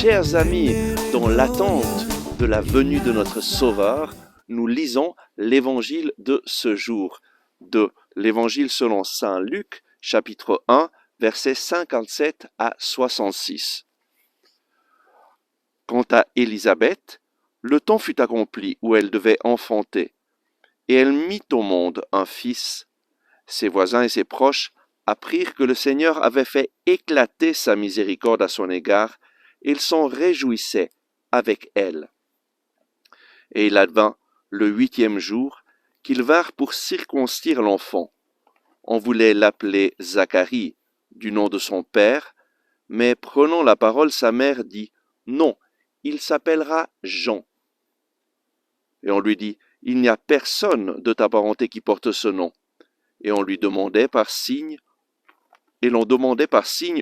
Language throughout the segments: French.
Chers amis, dans l'attente de la venue de notre Sauveur, nous lisons l'évangile de ce jour, de l'évangile selon saint Luc, chapitre 1, versets 57 à 66. Quant à Élisabeth, le temps fut accompli où elle devait enfanter, et elle mit au monde un fils. Ses voisins et ses proches apprirent que le Seigneur avait fait éclater sa miséricorde à son égard, et ils s'en réjouissaient avec elle. Et il advint le 8e jour qu'ils vinrent pour circoncire l'enfant. On voulait l'appeler Zacharie, du nom de son père, mais prenant la parole, sa mère dit « Non, il s'appellera Jean ». Et on lui dit « Il n'y a personne de ta parenté qui porte ce nom ». Et l'on demandait par signe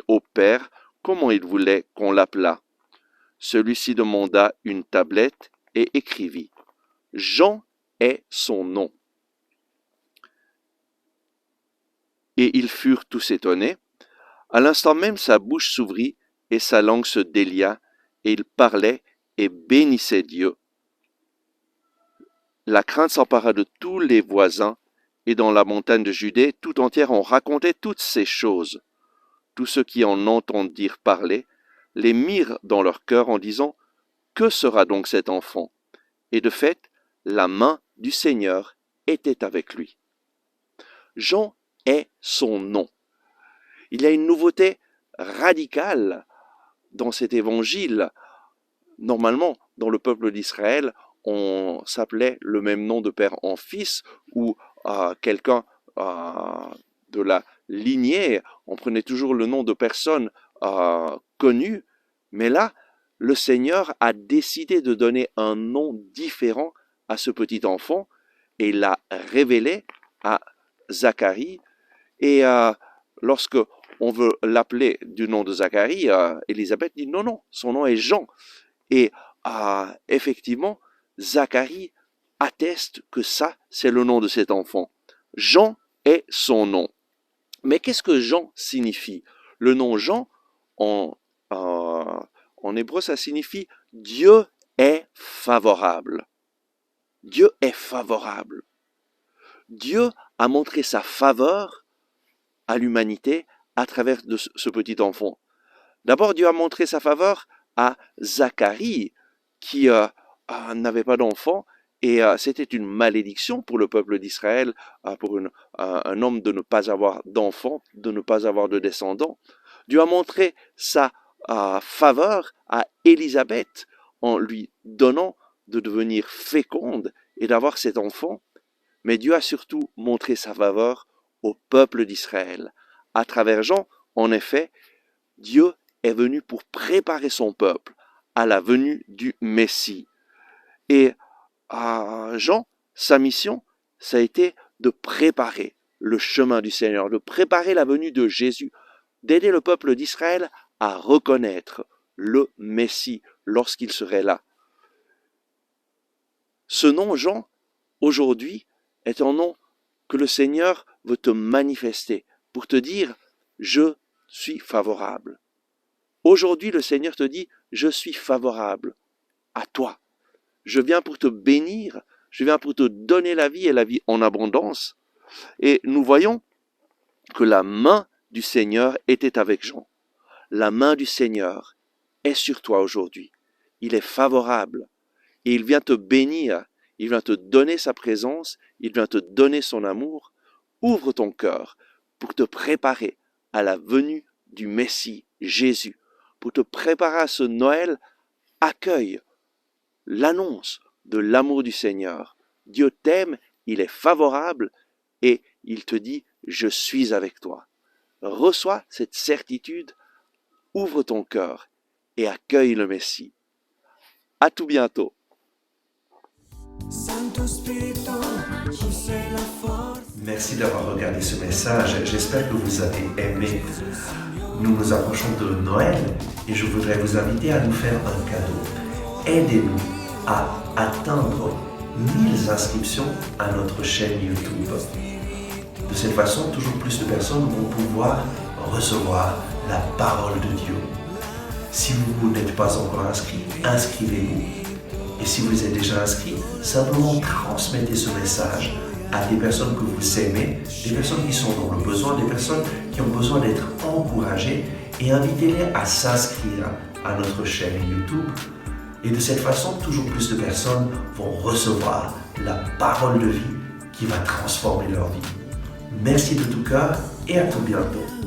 au père comment il voulait qu'on l'appelât. Celui-ci demanda une tablette et écrivit « Jean est son nom ». Et ils furent tous étonnés. À l'instant même, sa bouche s'ouvrit et sa langue se délia, et il parlait et bénissait Dieu. La crainte s'empara de tous les voisins, et dans la montagne de Judée tout entière on racontait toutes ces choses. Tous ceux qui en entendirent parler les mirent dans leur cœur en disant « Que sera donc cet enfant ?» Et de fait, la main du Seigneur était avec lui. Jean est son nom. Il y a une nouveauté radicale dans cet évangile. Normalement, dans le peuple d'Israël, on s'appelait le même nom de père en fils, ou quelqu'un de la lignée, on prenait toujours le nom de personnes connues, mais là, le Seigneur a décidé de donner un nom différent à ce petit enfant, et il l'a révélé à Zacharie, et lorsque on veut l'appeler du nom de Zacharie, Élisabeth dit non, son nom est Jean. Et effectivement, Zacharie atteste que ça, c'est le nom de cet enfant. Jean est son nom. Mais qu'est-ce que Jean signifie? Le nom Jean, en hébreu, ça signifie Dieu est favorable. Dieu est favorable. Dieu a montré sa faveur à l'humanité à travers de ce petit enfant. D'abord, Dieu a montré sa faveur à Zacharie, qui n'avait pas d'enfant, et c'était une malédiction pour le peuple d'Israël, pour un homme de ne pas avoir d'enfant, de ne pas avoir de descendants. Dieu a montré sa faveur à Élisabeth en lui donnant de devenir féconde et d'avoir cet enfant. Mais Dieu a surtout montré sa faveur au peuple d'Israël. À travers Jean, en effet, Dieu est venu pour préparer son peuple à la venue du Messie. Et Jean, sa mission, ça a été de préparer le chemin du Seigneur, de préparer la venue de Jésus, d'aider le peuple d'Israël à reconnaître le Messie lorsqu'il serait là. Ce nom, Jean, aujourd'hui, est un nom que le Seigneur veut te manifester pour te dire « Je suis favorable ». Aujourd'hui, le Seigneur te dit « Je suis favorable à toi. Je viens pour te bénir, je viens pour te donner la vie et la vie en abondance. » Et nous voyons que la main du Seigneur était avec Jean. La main du Seigneur est sur toi aujourd'hui. Il est favorable et il vient te bénir. Il vient te donner sa présence, il vient te donner son amour. Ouvre ton cœur pour te préparer à la venue du Messie, Jésus. Pour te préparer à ce Noël, accueille l'annonce de l'amour du Seigneur. Dieu t'aime, il est favorable et il te dit « Je suis avec toi ». Reçois cette certitude, ouvre ton cœur et accueille le Messie. À tout bientôt. Merci d'avoir regardé ce message. J'espère que vous avez aimé. Nous nous approchons de Noël et je voudrais vous inviter à nous faire un cadeau. Aidez-nous à atteindre 1000 inscriptions à notre chaîne YouTube. De cette façon, toujours plus de personnes vont pouvoir recevoir la parole de Dieu. Si vous n'êtes pas encore inscrit, inscrivez-vous. Et si vous êtes déjà inscrit, simplement transmettez ce message à des personnes que vous aimez, des personnes qui sont dans le besoin, des personnes qui ont besoin d'être encouragées, et invitez-les à s'inscrire à notre chaîne YouTube. Et de cette façon, toujours plus de personnes vont recevoir la parole de vie qui va transformer leur vie. Merci de tout cœur et à tout bientôt.